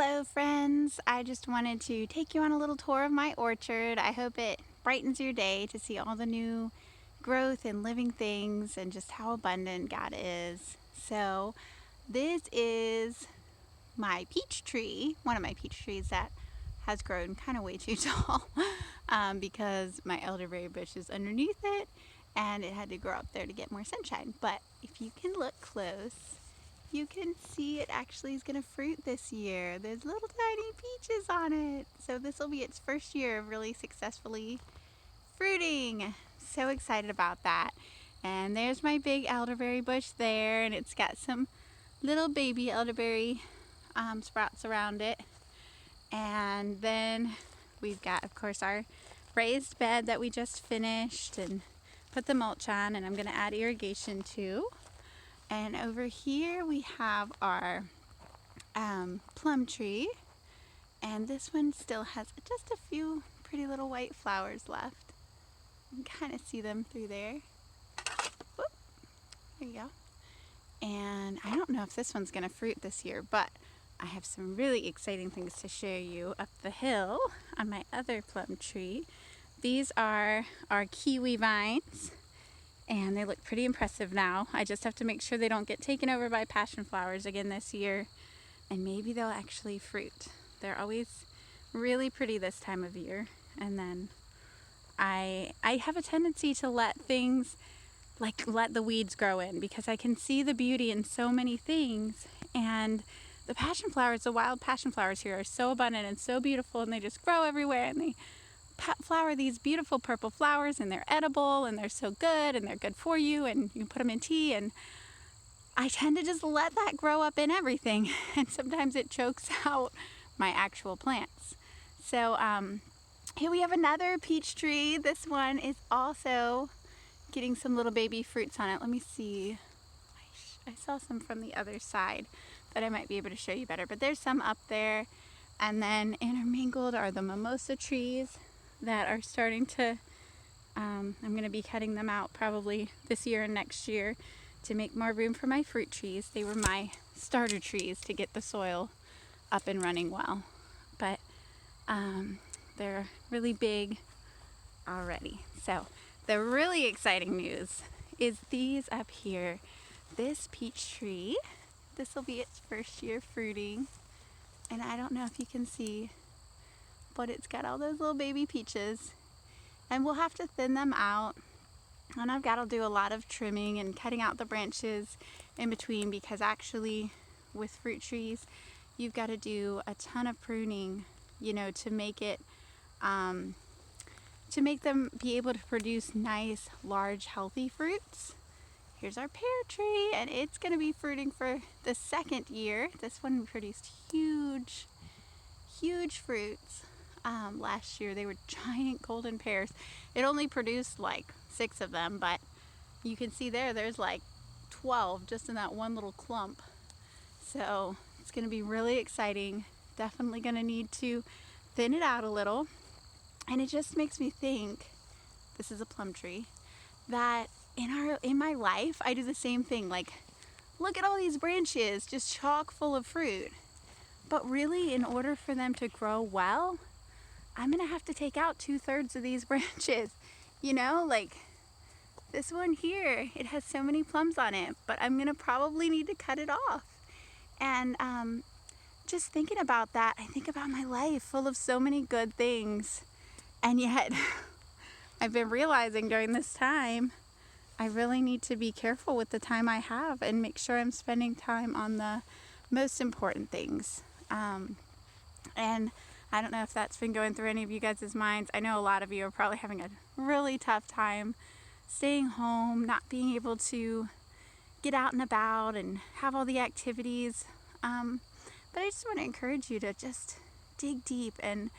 Hello friends, I just wanted to take you on a little tour of my orchard. I hope it brightens your day to see all the new growth and living things and just how abundant God is. So this is my peach tree, one of my peach trees that has grown kind of way too tall because my elderberry bush is underneath it and it had to grow up there to get more sunshine. But if you can look close, you can see it actually is going to fruit this year. There's little tiny peaches on it. So this will be its first year of really successfully fruiting. So excited about that. And there's my big elderberry bush there, and it's got some little baby elderberry sprouts around it. And then we've got, of course, our raised bed that we just finished and put the mulch on, and I'm going to add irrigation too. And over here we have our plum tree, and this one still has just a few pretty little white flowers left. You can kind of see them through there. Whoop, there you go. And I don't know if this one's going to fruit this year, but I have some really exciting things to show you up the hill on my other plum tree. These are our kiwi vines, and they look pretty impressive now. I just have to make sure they don't get taken over by passion flowers again this year, and maybe they'll actually fruit. They're always really pretty this time of year. And then I have a tendency to let things, let the weeds grow in, because I can see the beauty in so many things. And the passion flowers, the wild passion flowers here are so abundant and so beautiful, and they just grow everywhere, and they flower these beautiful purple flowers, and they're edible, and they're so good, and they're good for you, and you can put them in tea. And I tend to just let that grow up in everything, and sometimes it chokes out my actual plants. So here we have another peach tree. This one is also getting some little baby fruits on it. Let me see. I saw some from the other side that I might be able to show you better, but there's some up there. And then intermingled are the mimosa trees that are starting to, I'm going to be cutting them out probably this year and next year to make more room for my fruit trees. They were my starter trees to get the soil up and running well. But they're really big already. So the really exciting news is these up here. This peach tree, this will be its first year fruiting. And I don't know if you can see, but it's got all those little baby peaches. And we'll have to thin them out. And I've got to do a lot of trimming and cutting out the branches in between, because actually with fruit trees, you've got to do a ton of pruning, to make it, to make them be able to produce nice, large, healthy fruits. Here's our pear tree, and it's going to be fruiting for the second year. This one produced huge fruits. Last year they were giant golden pears. It only produced like 6 of them, but you can see there's like 12 just in that one little clump. So it's going to be really exciting. Definitely going to need to thin it out a little. And it just makes me think, this is a plum tree, that in my life I do the same thing. Like, look at all these branches just chock full of fruit. But really, in order for them to grow well, I'm going to have to take out 2/3 of these branches. Like this one here, it has so many plums on it, but I'm going to probably need to cut it off. And just thinking about that, I think about my life full of so many good things. And yet, I've been realizing during this time, I really need to be careful with the time I have and make sure I'm spending time on the most important things. And I don't know if that's been going through any of you guys' minds. I know a lot of you are probably having a really tough time staying home, not being able to get out and about and have all the activities. But I just want to encourage you to just dig deep and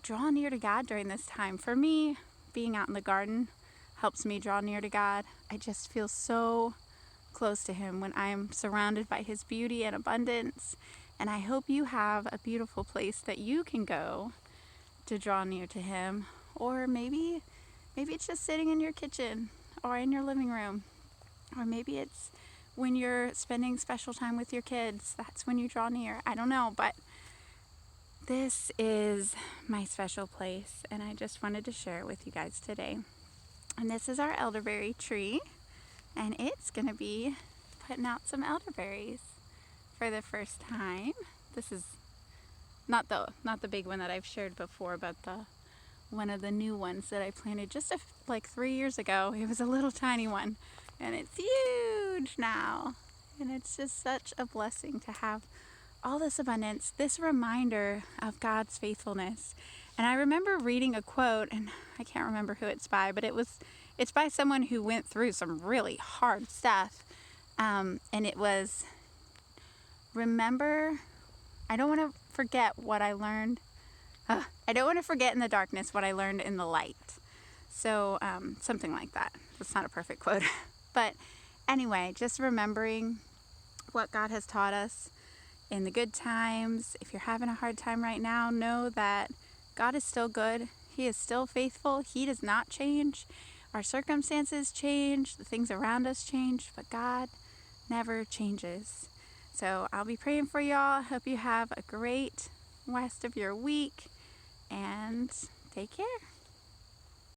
draw near to God during this time. For me, being out in the garden helps me draw near to God. I just feel so close to Him when I'm surrounded by His beauty and abundance. And I hope you have a beautiful place that you can go to draw near to Him. Or maybe it's just sitting in your kitchen or in your living room. Or maybe it's when you're spending special time with your kids, that's when you draw near. I don't know, but this is my special place, and I just wanted to share it with you guys today. And this is our elderberry tree, and it's going to be putting out some elderberries for the first time. This is not the big one that I've shared before, but the one of the new ones that I planted just like 3 years ago. It was a little tiny one, and it's huge now. And it's just such a blessing to have all this abundance, this reminder of God's faithfulness. And I remember reading a quote, and I can't remember who it's by, but it's by someone who went through some really hard stuff. And it was, remember, I don't want to forget what I learned. I don't want to forget in the darkness what I learned in the light. So something like that. That's not a perfect quote. But anyway, just remembering what God has taught us in the good times. If you're having a hard time right now, know that God is still good. He is still faithful. He does not change. Our circumstances change. The things around us change. But God never changes. So I'll be praying for y'all. Hope you have a great rest of your week. And take care.